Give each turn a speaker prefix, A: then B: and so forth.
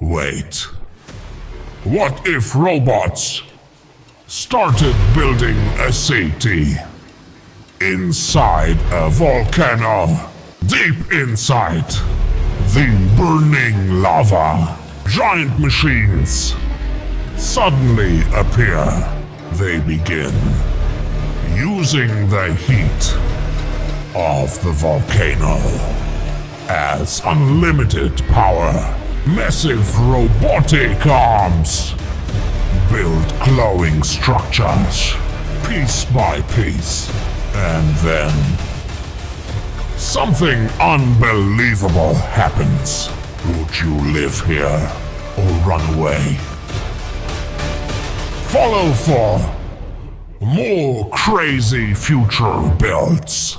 A: Wait. What if robots started building a city inside a volcano? Deep inside the burning lava, giant machines suddenly appear. They begin using the heat of the volcano as unlimited power. Massive robotic arms build glowing structures piece by piece, and then something unbelievable happens. Would you live here or run away? Follow for more crazy future builds.